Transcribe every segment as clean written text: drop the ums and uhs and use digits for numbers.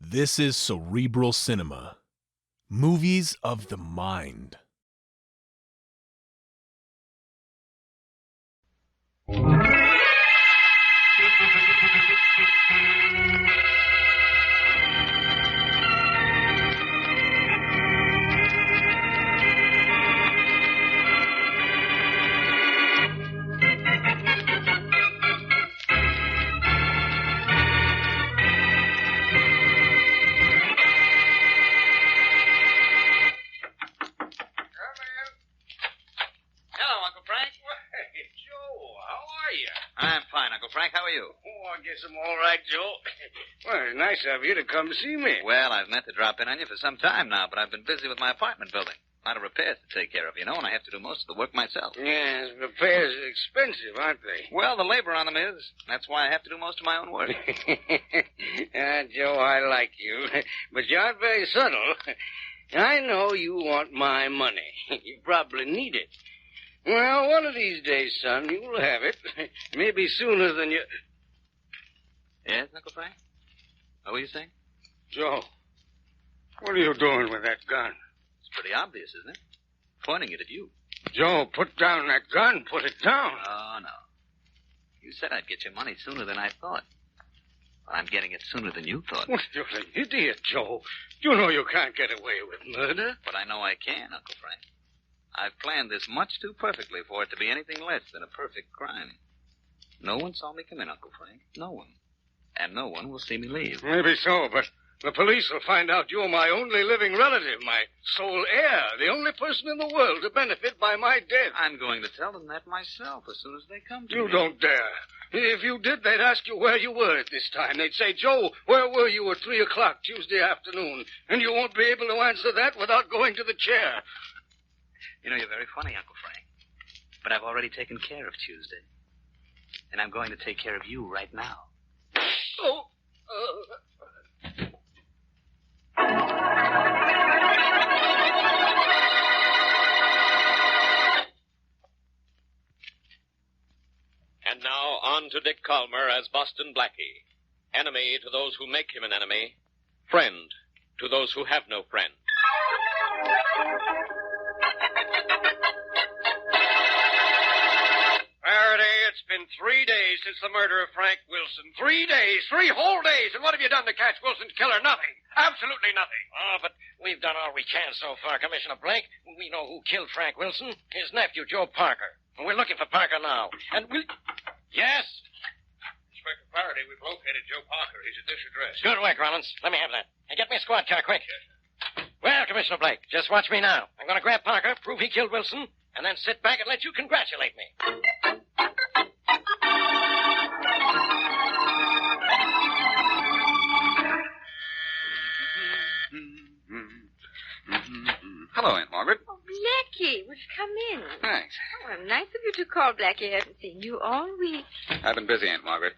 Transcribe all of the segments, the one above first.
This is Cerebral Cinema. Movies of the mind. I'm fine, Uncle Frank. How are you? Oh, I guess I'm all right, Joe. Well, it's nice of you to come to see me. Well, I've meant to drop in on you for some time now, but I've been busy with my apartment building. A lot of repairs to take care of, and I have to do most of the work myself. Yes, repairs are expensive, aren't they? Well, the labor on them is. That's why I have to do most of my own work. Joe, I like you, but you aren't very subtle. I know you want my money. You probably need it. Well, one of these days, son, you'll have it. Maybe sooner than you... Yes, Uncle Frank? What were you saying? Joe, what are you doing with that gun? It's pretty obvious, isn't it? Pointing it at you. Joe, put down that gun. Put it down. Oh, no. You said I'd get your money sooner than I thought. Well, I'm getting it sooner than you thought. Well, you're an idiot, Joe. You know you can't get away with murder. But I know I can, Uncle Frank. I've planned this much too perfectly for it to be anything less than a perfect crime. No one saw me come in, Uncle Frank. No one. And no one will see me leave. Maybe so, but the police will find out you're my only living relative, my sole heir, the only person in the world to benefit by my death. I'm going to tell them that myself as soon as they come to You me. don't dare. If you did, they'd ask you where you were at this time. They'd say, Joe, where were you at 3 o'clock Tuesday afternoon? And you won't be able to answer that without going to the chair. You're very funny, Uncle Frank. But I've already taken care of Tuesday. And I'm going to take care of you right now. Oh. And now on to Dick Calmer as Boston Blackie. Enemy to those who make him an enemy. Friend to those who have no friend. Faraday, it's been 3 days since the murder of Frank Wilson. 3 days, 3 whole days. And what have you done to catch Wilson's killer? Nothing. Absolutely nothing. Oh, but we've done all we can so far, Commissioner Blake. We know who killed Frank Wilson. His nephew, Joe Parker. And we're looking for Parker now. And we'll... Yes? Inspector Faraday, we've located Joe Parker. He's at this address. Good work, Rollins. Let me have that. And get me a squad car, quick. Yes. Well, Commissioner Blake, just watch me now. I'm going to grab Parker, prove he killed Wilson, and then sit back and let you congratulate me. Hello, Aunt Margaret. Oh, Blackie, would you come in? Thanks. Oh, well, nice of you to call, Blackie. I haven't seen you all week. I've been busy, Aunt Margaret.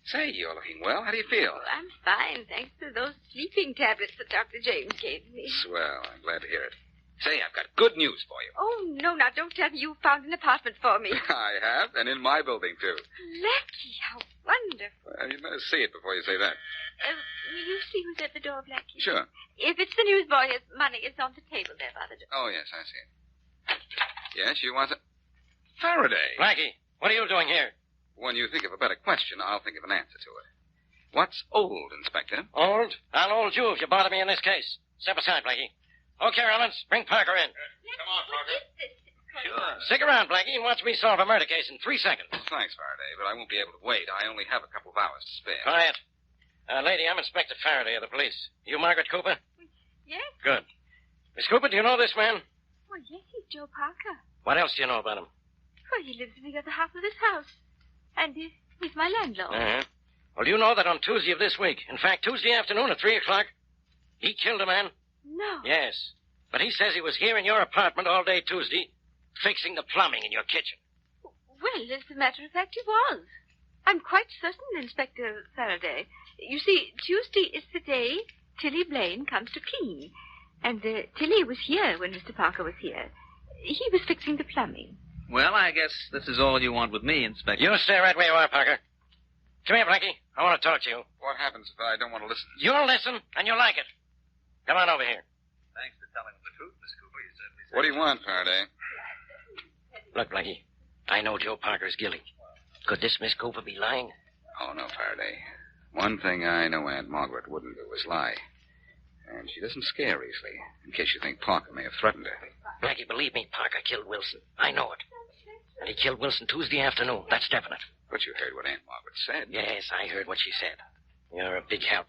Say, you're looking well. How do you feel? Oh, I'm fine, thanks to those sleeping tablets that Dr. James gave me. Swell. I'm glad to hear it. Say, I've got good news for you. Oh, no, now don't tell me you found an apartment for me. I have, and in my building, too. Blackie, how wonderful. Well, you'd better see it before you say that. Will you see who's at the door, Blackie? Sure. If it's the newsboy, his money is on the table there by the door. Oh, yes, I see it. Yes, you want to... Faraday. Blackie, what are you doing here? When you think of a better question, I'll think of an answer to it. What's old, Inspector? Old? I'll hold you if you bother me in this case. Step aside, Blackie. Okay, Rollins, bring Parker in. Come on, Parker. Sure. Stick around, Blackie, and watch me solve a murder case in 3 seconds. Thanks, Faraday, but I won't be able to wait. I only have a couple of hours to spare. Quiet. Lady, I'm Inspector Faraday of the police. You Margaret Cooper? Yes? Good. Miss Cooper, do you know this man? Well, yes, he's Joe Parker. What else do you know about him? Well, he lives in the other half of this house. And he's my landlord. Uh-huh. Well, do you know that on Tuesday of this week, in fact, Tuesday afternoon at 3 o'clock, he killed a man? No. Yes. But he says he was here in your apartment all day Tuesday, fixing the plumbing in your kitchen. Well, as a matter of fact, he was. I'm quite certain, Inspector Faraday. You see, Tuesday is the day Tilly Blaine comes to clean. And Tilly was here when Mr. Parker was here. He was fixing the plumbing. Well, I guess this is all you want with me, Inspector. You stay right where you are, Parker. Come here, Blackie. I want to talk to you. What happens if I don't want to listen? You'll listen, and you'll like it. Come on over here. Thanks for telling the truth, Miss Cooper. You certainly said What do you want, Faraday? Look, Blackie, I know Joe Parker's guilty. Could this Miss Cooper be lying? Oh, no, Faraday. One thing I know Aunt Margaret wouldn't do is lie. And she doesn't scare easily, in case you think Parker may have threatened her. Blackie, believe me, Parker killed Wilson. I know it. And he killed Wilson Tuesday afternoon. That's definite. But you heard what Aunt Margaret said. Yes, I heard what she said. You're a big help.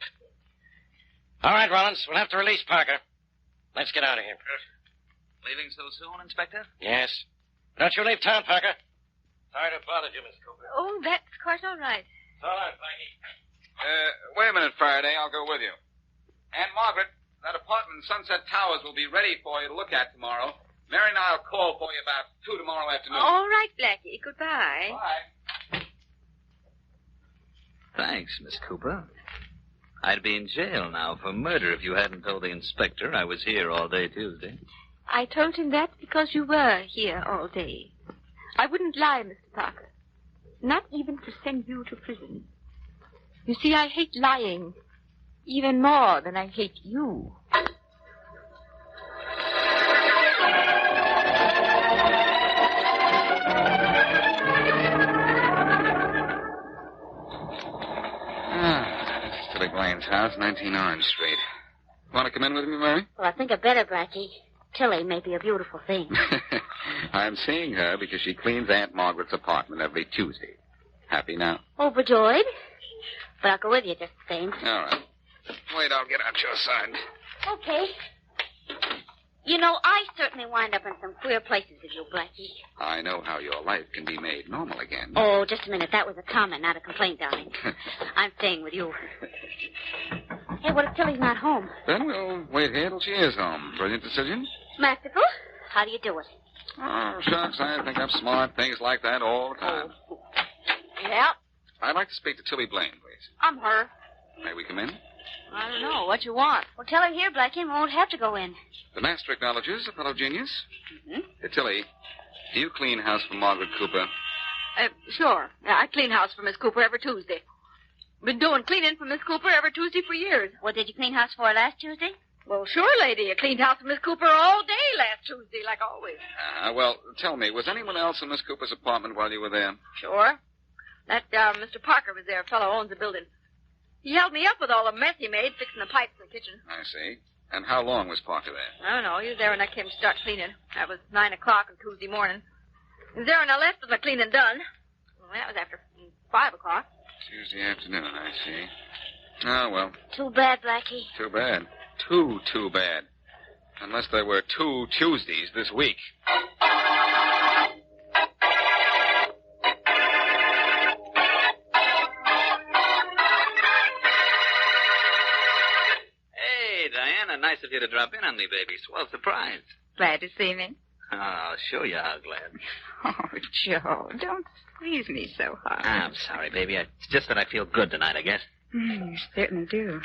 All right, Rollins, we'll have to release Parker. Let's get out of here. leaving so soon, Inspector? Yes. Don't you leave town, Parker. Sorry to bother you, Miss Cooper. Oh, that's quite all right. So long, Blackie. Wait a minute, Faraday. I'll go with you. Aunt Margaret, that apartment in Sunset Towers will be ready for you to look at tomorrow. Mary and I'll call for you about 2 tomorrow afternoon. All right, Blackie. Goodbye. Bye. Thanks, Miss Cooper. I'd be in jail now for murder if you hadn't told the inspector I was here all day Tuesday. I told him that because you were here all day. I wouldn't lie, Mr. Parker. Not even to send you to prison. You see, I hate lying even more than I hate you. Tilly Blaine's house, 19 Orange Street. Want to come in with me, Mary? Well, I think I'd better, Blackie. Tilly may be a beautiful thing. I'm seeing her because she cleans Aunt Margaret's apartment every Tuesday. Happy now? Overjoyed. But I'll go with you just the same. All right. Wait, I'll get out your side. Okay. You know, I certainly wind up in some queer places with you, Blackie. I know how your life can be made normal again. Oh, just a minute. That was a comment, not a complaint, darling. I'm staying with you. Hey, what if Tilly's not home? Then we'll wait here till she is home. Brilliant decision? Masterful. How do you do it? Oh, shucks, I think I'm smart. Things like that all the time. Oh. Yeah, I'd like to speak to Tilly Blaine, please. I'm her. May we come in? I don't know. What you want? well, tell her here, Blackie, and we won't have to go in. The master acknowledges a fellow genius. Mm-hmm. Tilly, do you clean house for Margaret Cooper? Sure. Yeah, I clean house for Miss Cooper every Tuesday. Been doing cleaning for Miss Cooper every Tuesday for years. What did you clean house for her last Tuesday? Well, sure, lady. I cleaned house for Miss Cooper all day last Tuesday, like always. Well, tell me, was anyone else in Miss Cooper's apartment while you were there? Sure. That Mr. Parker was there. A fellow owns the building. He held me up with all the mess he made fixing the pipes in the kitchen. I see. And how long was Parker there? I don't know. He was there when I came to start cleaning. That was 9 o'clock on Tuesday morning. He was there when I left with my cleaning done. Well, that was after 5 o'clock. Tuesday afternoon, I see. Oh, well. Too bad, Blackie. Too bad. Too bad. Unless there were 2 Tuesdays this week. Hey, Diana, nice of you to drop in on me, baby. Swell surprise. Glad to see me? Oh, I'll show you how glad. Oh, Joe, don't squeeze me so hard. I'm sorry, baby. It's just that I feel good tonight, I guess. You certainly do.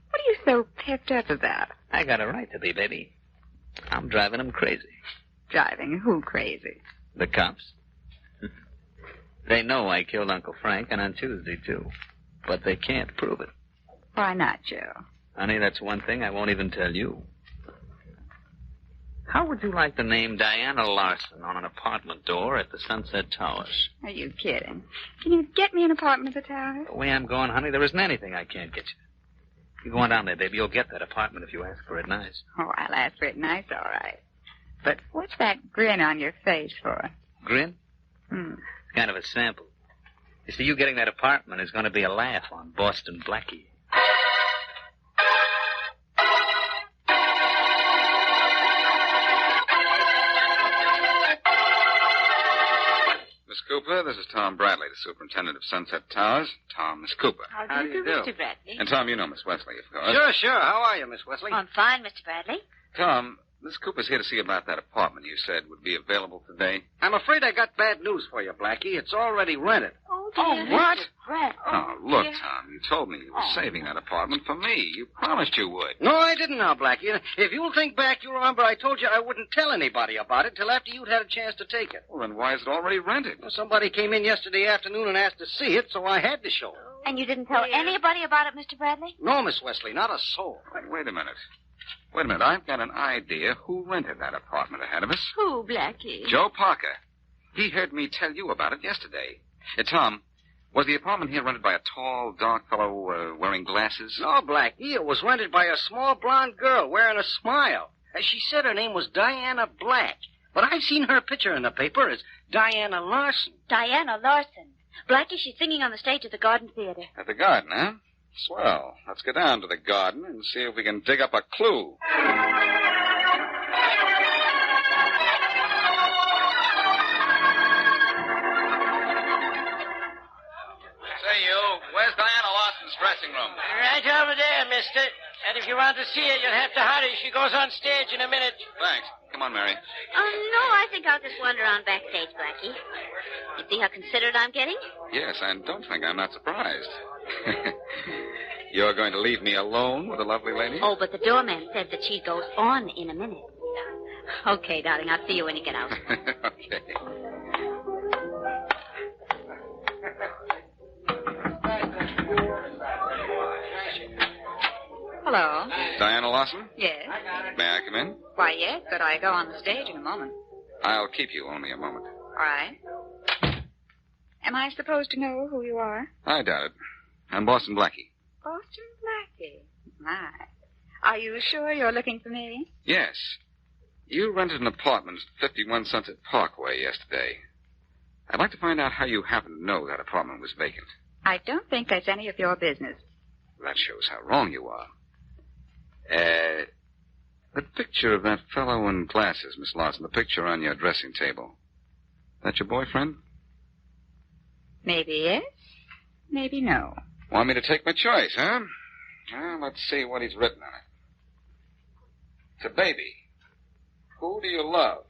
What are you so pepped up about? I got a right to be, baby. I'm driving them crazy. Driving who crazy? The cops. They know I killed Uncle Frank, and on Tuesday, too. But they can't prove it. Why not, Joe? Honey, that's one thing I won't even tell you. How would you like the name Diana Larson on an apartment door at the Sunset Towers? Are you kidding? Can you get me an apartment at the Towers? The way I'm going, honey, there isn't anything I can't get you. You go on down there, baby. You'll get that apartment if you ask for it nice. Oh, I'll ask for it nice, all right. But what's that grin on your face for? Grin? It's kind of a sample. You see, you getting that apartment is going to be a laugh on Boston Blackie. Miss Cooper, this is Tom Bradley, the superintendent of Sunset Towers. Tom, Miss Cooper. How do you do, Mr. Bradley? And Tom, you know Miss Wesley, of course. Sure. How are you, Miss Wesley? I'm fine, Mr. Bradley. Tom, Miss Cooper's here to see about that apartment you said would be available today. I'm afraid I got bad news for you, Blackie. It's already rented. Oh, dear. what? Brett. Oh, look, dear. Tom, you told me you were saving that apartment for me. You promised you would. No, I didn't now, Blackie. If you'll think back, you'll remember I told you I wouldn't tell anybody about it till after you'd had a chance to take it. Well, then why is it already rented? Well, somebody came in yesterday afternoon and asked to see it, so I had to show it. And you didn't tell anybody about it, Mr. Bradley? No, Miss Wesley, not a soul. Wait a minute. Wait a minute. I've got an idea who rented that apartment ahead of us. Who, Blackie? Joe Parker. He heard me tell you about it yesterday. Tom, was the apartment here rented by a tall, dark fellow wearing glasses? No, Blackie, it was rented by a small blonde girl wearing a smile. She said her name was Diana Black, but I've seen her picture in the paper as Diana Larson. Diana Larson. Blackie, she's singing on the stage at the Garden Theater. At the garden, huh? Swell. Let's go down to the garden and see if we can dig up a clue. Say, you, where's Diana Lawson's dressing room? Right over there, mister. And if you want to see her, you'll have to hurry. She goes on stage in a minute. Thanks. Come on, Mary. No, I think I'll just wander on backstage, Blackie. You see how considerate I'm getting? Yes, and don't think I'm not surprised. You're going to leave me alone with the lovely lady? Oh, but the doorman said that she goes on in a minute. Okay, darling, I'll see you when you get out. Okay. Hello. Diana Lawson? Yes. May I come in? Why, yes, but I go on the stage in a moment. I'll keep you only a moment. All right. Am I supposed to know who you are? I doubt it. I'm Boston Blackie. Boston Blackie. My. Are you sure you're looking for me? Yes. You rented an apartment at 51 Sunset Parkway yesterday. I'd like to find out how you happen to know that apartment was vacant. I don't think that's any of your business. That shows how wrong you are. The picture of that fellow in glasses, Miss Lawson, the picture on your dressing table. That your boyfriend? Maybe yes, maybe no. Want me to take my choice, huh? Well, let's see what he's written on it. It's a baby. Who do you love?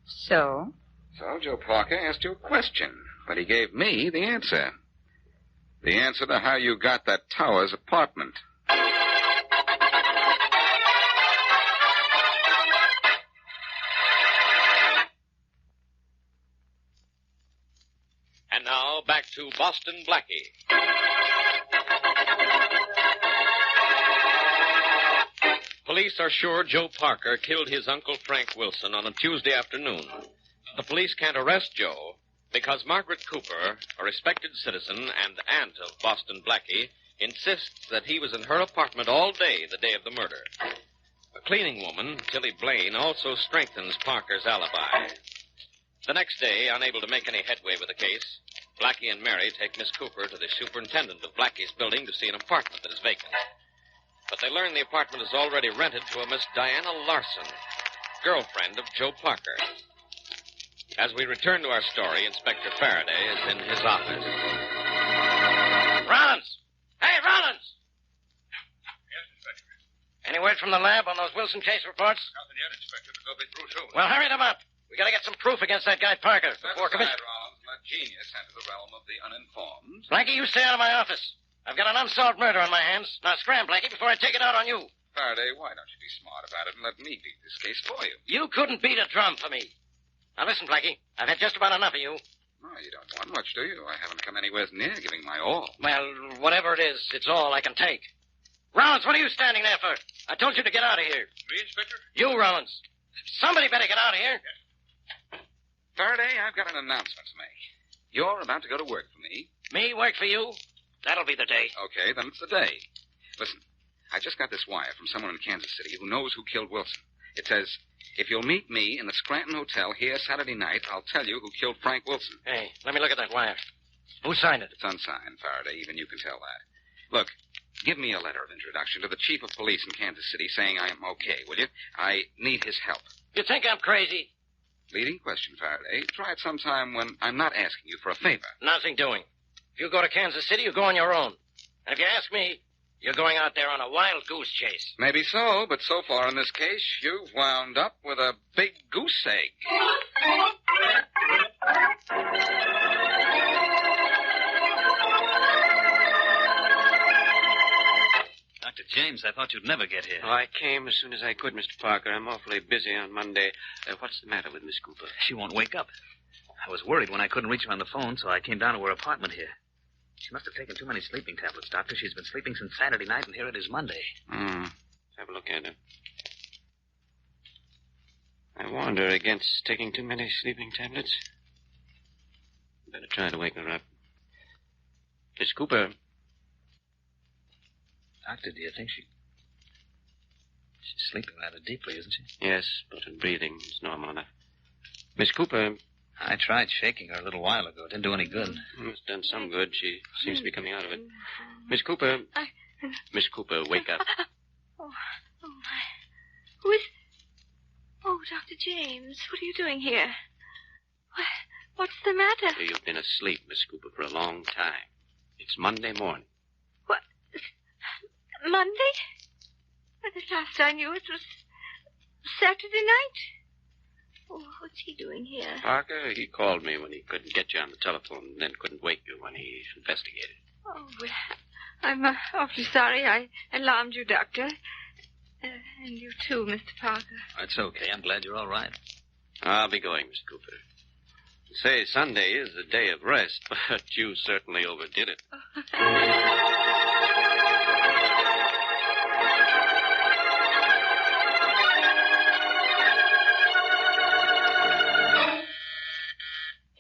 So? So Joe Parker asked you a question, but he gave me the answer. The answer to how you got that Towers apartment. And now, back to Boston Blackie. Police are sure Joe Parker killed his Uncle Frank Wilson on a Tuesday afternoon. The police can't arrest Joe because Margaret Cooper, a respected citizen and aunt of Boston Blackie, insists that he was in her apartment all day the day of the murder. A cleaning woman, Tilly Blaine, also strengthens Parker's alibi. The next day, unable to make any headway with the case, Blackie and Mary take Miss Cooper to the superintendent of Blackie's building to see an apartment that is vacant. But they learn the apartment is already rented to a Miss Diana Larson, girlfriend of Joe Parker. As we return to our story, Inspector Faraday is in his office. Rollins! Hey, Rollins! Yes, Inspector. Any word from the lab on those Wilson case reports? Nothing yet, Inspector, but they'll be through soon. Well, hurry them up. We gotta get some proof against that guy Parker before Commissioner Rollins, let genius enter the realm of the uninformed. Blackie, you stay out of my office. I've got an unsolved murder on my hands. Now scram, Blackie, before I take it out on you. Faraday, why don't you be smart about it and let me beat this case for you? You couldn't beat a drum for me. Now listen, Blackie, I've had just about enough of you. Oh, you don't want much, do you? I haven't come anywhere near giving my all. Well, whatever it is, it's all I can take. Rollins, what are you standing there for? I told you to get out of here. Me, Inspector? You, Rollins. Somebody better get out of here. Yes. Faraday, I've got an announcement to make. You're about to go to work for me. Me work for you? That'll be the day. Okay, then it's the day. Listen, I just got this wire from someone in Kansas City who knows who killed Wilson. It says, if you'll meet me in the Scranton Hotel here Saturday night, I'll tell you who killed Frank Wilson. Hey, let me look at that wire. Who signed it? It's unsigned, Faraday. Even you can tell that. Look, give me a letter of introduction to the chief of police in Kansas City saying I am okay, will you? I need his help. You think I'm crazy? Leading question, Faraday. Try it sometime when I'm not asking you for a favor. Nothing doing. If you go to Kansas City, you go on your own. And if you ask me, You're going out there on a wild goose chase. Maybe so, but so far in this case, you've wound up with a big goose egg. Dr. James, I thought you'd never get here. Oh, I came as soon as I could, Mr. Parker. I'm awfully busy on Monday. What's the matter with Miss Cooper? She won't wake up. I was worried when I couldn't reach her on the phone, so I came down to her apartment here. She must have taken too many sleeping tablets, Doctor. She's been sleeping since Saturday night, and here it is Monday. Let's have a look at her. I warned her against taking too many sleeping tablets. Better try to wake her up. Miss Cooper. Doctor, do you think she's sleeping rather deeply, isn't she? Yes, but her breathing is normal enough. Miss Cooper. I tried shaking her a little while ago. It didn't do any good. It's done some good. She seems to be coming out of it. Miss Cooper. Miss Cooper, wake up. Oh, my. Who is... Oh, Dr. James, what are you doing here? What's the matter? You've been asleep, Miss Cooper, for a long time. It's Monday morning. What? Monday? Well, the last I knew it was Saturday night. Oh, what's he doing here? Parker, he called me when he couldn't get you on the telephone and then couldn't wake you when he investigated. Oh, well, I'm awfully sorry I alarmed you, Doctor. And you too, Mr. Parker. That's okay. I'm glad you're all right. I'll be going, Miss Cooper. Say, Sunday is a day of rest, but you certainly overdid it.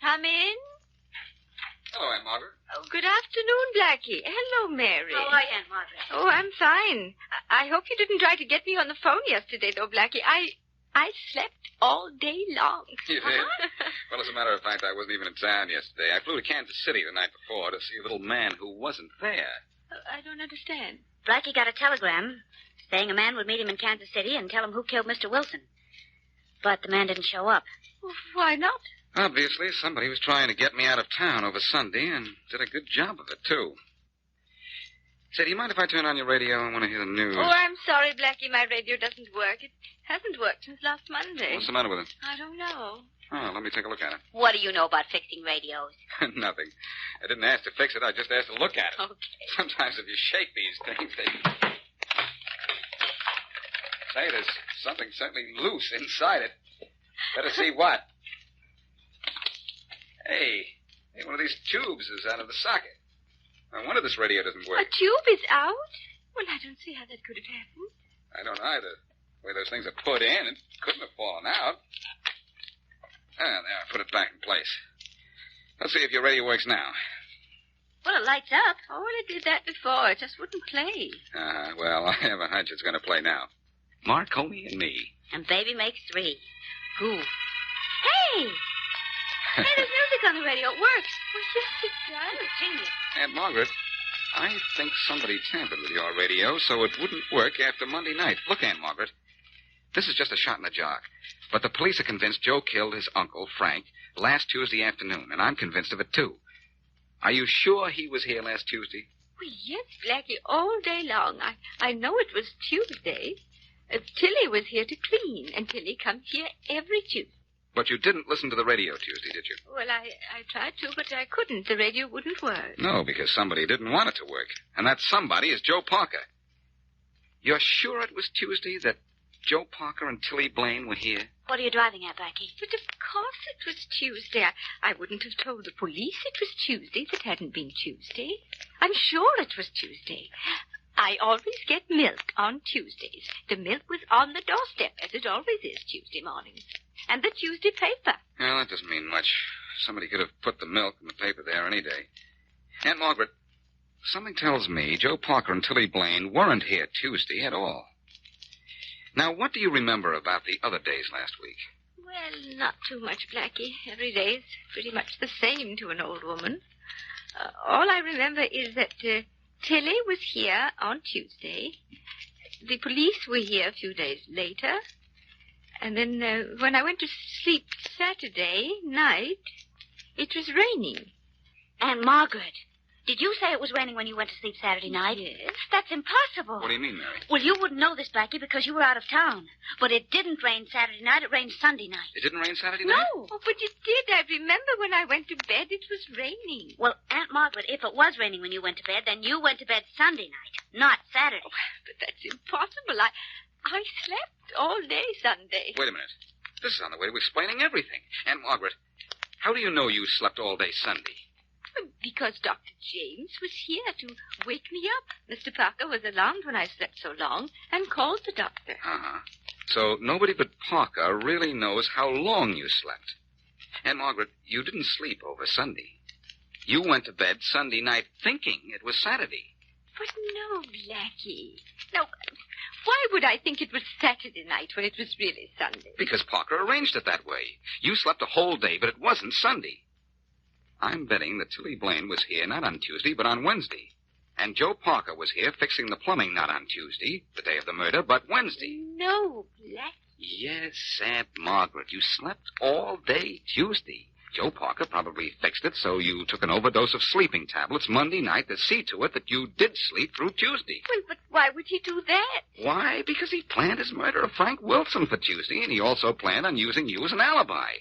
Come in. Hello, Aunt Margaret. Oh, good afternoon, Blackie. Hello, Mary. How are you, Aunt Margaret? Oh, I'm fine. I hope you didn't try to get me on the phone yesterday, though, Blackie. I slept all day long. You did? Well, as a matter of fact, I wasn't even in town yesterday. I flew to Kansas City the night before to see a little man who wasn't there. I don't understand. Blackie got a telegram saying a man would meet him in Kansas City and tell him who killed Mr. Wilson. But the man didn't show up. Well, why not? Obviously, somebody was trying to get me out of town over Sunday and did a good job of it, too. Say, do you mind if I turn on your radio? I want to hear the news. Oh, I'm sorry, Blackie. My radio doesn't work. It hasn't worked since last Monday. What's the matter with it? I don't know. Oh, let me take a look at it. What do you know about fixing radios? Nothing. I didn't ask to fix it. I just asked to look at it. Okay. Sometimes if you shake these things, they... Say, there's something certainly loose inside it. Better see what. Hey, one of these tubes is out of the socket. No wonder this radio doesn't work. A tube is out? Well, I don't see how that could have happened. I don't either. The way those things are put in, it couldn't have fallen out. Ah, there, I put it back in place. Let's see if your radio works now. Well, it lights up. Oh, well, it did that before. It just wouldn't play. Well, I have a hunch it's going to play now. Marconi and me. And baby makes 3. Who? Hey! Hey, there's music on the radio. It works. Well, yes, it does. Genius. Aunt Margaret, I think somebody tampered with your radio so it wouldn't work after Monday night. Look, Aunt Margaret, this is just a shot in the dark. But the police are convinced Joe killed his uncle, Frank, last Tuesday afternoon, and I'm convinced of it, too. Are you sure he was here last Tuesday? Well, yes, Blackie, all day long. I know it was Tuesday. Tilly was here to clean, and Tilly comes here every Tuesday. But you didn't listen to the radio Tuesday, did you? Well, I tried to, but I couldn't. The radio wouldn't work. No, because somebody didn't want it to work. And that somebody is Joe Parker. You're sure it was Tuesday that Joe Parker and Tilly Blaine were here? What are you driving at, Blackie? But of course it was Tuesday. I wouldn't have told the police it was Tuesday if it hadn't been Tuesday. I'm sure it was Tuesday. I always get milk on Tuesdays. The milk was on the doorstep, as it always is Tuesday mornings. And the Tuesday paper. Well, that doesn't mean much. Somebody could have put the milk and the paper there any day. Aunt Margaret, something tells me Joe Parker and Tilly Blaine weren't here Tuesday at all. Now, what do you remember about the other days last week? Well, not too much, Blackie. Every day's pretty much the same to an old woman. All I remember is that Tilly was here on Tuesday. The police were here a few days later. And then when I went to sleep Saturday night, it was raining. Aunt Margaret, Did you say it was raining when you went to sleep Saturday night? Yes. That's impossible. What do you mean, Mary? Well, you wouldn't know this, Blackie, because you were out of town. But it didn't rain Saturday night. It rained Sunday night. It didn't rain Saturday night? No. Oh, but it did. I remember when I went to bed, it was raining. Well, Aunt Margaret, if it was raining when you went to bed, then you went to bed Sunday night, not Saturday. Oh, but that's impossible. I slept all day Sunday. Wait a minute. This is on the way to explaining everything. Aunt Margaret, how do you know you slept all day Sunday? Because Dr. James was here to wake me up. Mr. Parker was alarmed when I slept so long and called the doctor. Uh-huh. So nobody but Parker really knows how long you slept. Aunt Margaret, you didn't sleep over Sunday. You went to bed Sunday night thinking it was Saturday. But no, Blackie. No, why would I think it was Saturday night when it was really Sunday? Because Parker arranged it that way. You slept a whole day, but it wasn't Sunday. I'm betting that Tilly Blaine was here not on Tuesday, but on Wednesday. And Joe Parker was here fixing the plumbing not on Tuesday, the day of the murder, but Wednesday. No, Blackie. Yes, Aunt Margaret, you slept all day Tuesday. Joe Parker probably fixed it so you took an overdose of sleeping tablets Monday night to see to it that you did sleep through Tuesday. Well, but why would he do that? Why? Because he planned his murder of Frank Wilson for Tuesday, and he also planned on using you as an alibi.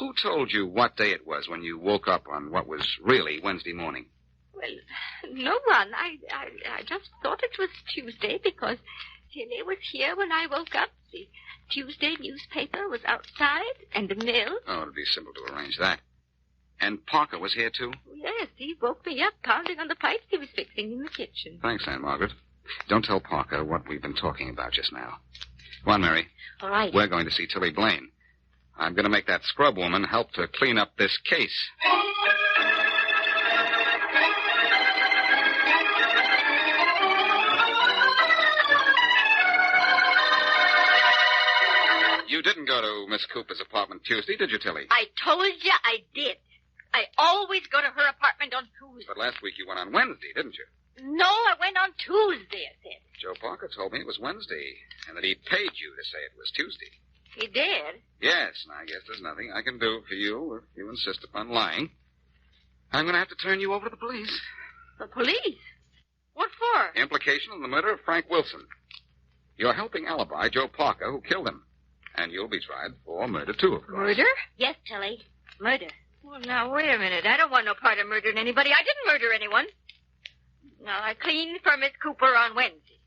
Who told you what day it was when you woke up on what was really Wednesday morning? Well, no one. I just thought it was Tuesday because Tilly was here when I woke up. The Tuesday newspaper was outside, and the mill. Oh, it'd be simple to arrange that. And Parker was here, too? Yes, he woke me up pounding on the pipes he was fixing in the kitchen. Thanks, Aunt Margaret. Don't tell Parker what we've been talking about just now. Come on, Mary. All right. We're going to see Tilly Blaine. I'm going to make that scrub woman help to clean up this case. You didn't go to Miss Cooper's apartment Tuesday, did you, Tilly? I told you I did. I always go to her apartment on Tuesday. But last week you went on Wednesday, didn't you? No, I went on Tuesday, I said. Joe Parker told me it was Wednesday, and that he paid you to say it was Tuesday. He did? Yes, and I guess there's nothing I can do for you if you insist upon lying. I'm going to have to turn you over to the police. The police? What for? Implication in the murder of Frank Wilson. You're helping alibi Joe Parker, who killed him. And you'll be tried for murder, too, of course. Murder? Yes, Tilly. Murder. Well, now, wait a minute. I don't want no part of murdering anybody. I didn't murder anyone. Now, I cleaned for Miss Cooper on Wednesday.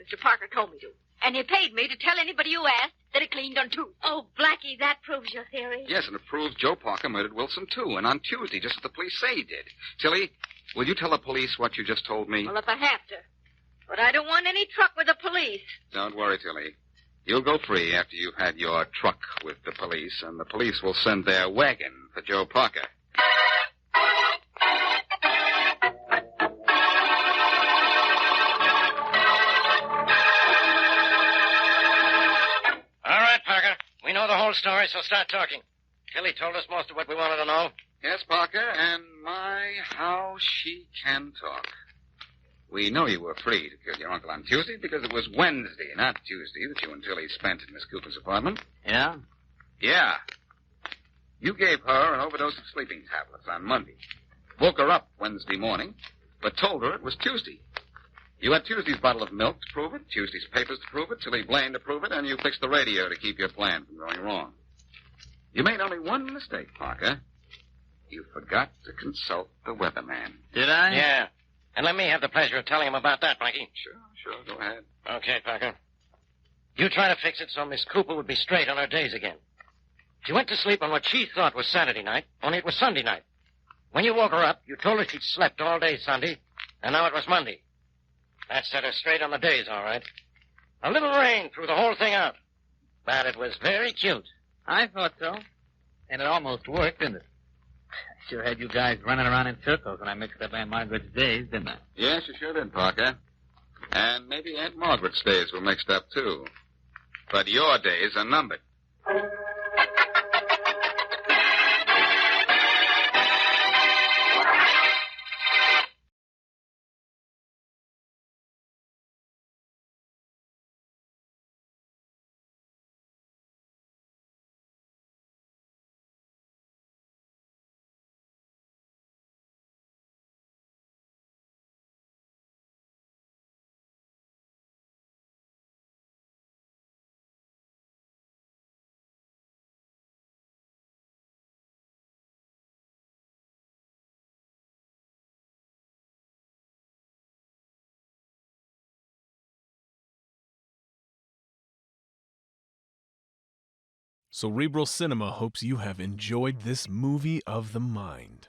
Mr. Parker told me to. And he paid me to tell anybody you asked that he cleaned on Tuesday. Oh, Blackie, that proves your theory. Yes, and it proves Joe Parker murdered Wilson, too, and on Tuesday, just as the police say he did. Tilly, will you tell the police what you just told me? Well, if I have to. But I don't want any truck with the police. Don't worry, Tilly. You'll go free after you've had your truck with the police, and the police will send their wagon for Joe Parker. All right, Parker. We know the whole story, so start talking. Tilly told us most of what we wanted to know. Yes, Parker, and my, how she can talk. We know you were free to kill your uncle on Tuesday because it was Wednesday, not Tuesday, that you and Tilly spent in Miss Cooper's apartment. Yeah? Yeah. You gave her an overdose of sleeping tablets on Monday. Woke her up Wednesday morning, but told her it was Tuesday. You had Tuesday's bottle of milk to prove it, Tuesday's papers to prove it, Tilly Blaine to prove it, and you fixed the radio to keep your plan from going wrong. You made only one mistake, Parker. You forgot to consult the weatherman. Did I? Yeah. And let me have the pleasure of telling him about that, Blackie. Sure, go ahead. Okay, Parker. You try to fix it so Miss Cooper would be straight on her days again. She went to sleep on what she thought was Saturday night, only it was Sunday night. When you woke her up, you told her she'd slept all day Sunday, and now it was Monday. That set her straight on the days, all right. A little rain threw the whole thing out. But it was very cute. I thought so. And it almost worked, didn't it? I sure had you guys running around in circles when I mixed up Aunt Margaret's days, didn't I? Yes, you sure did, Parker. And maybe Aunt Margaret's days were mixed up, too. But your days are numbered. Cerebral Cinema hopes you have enjoyed this movie of the mind.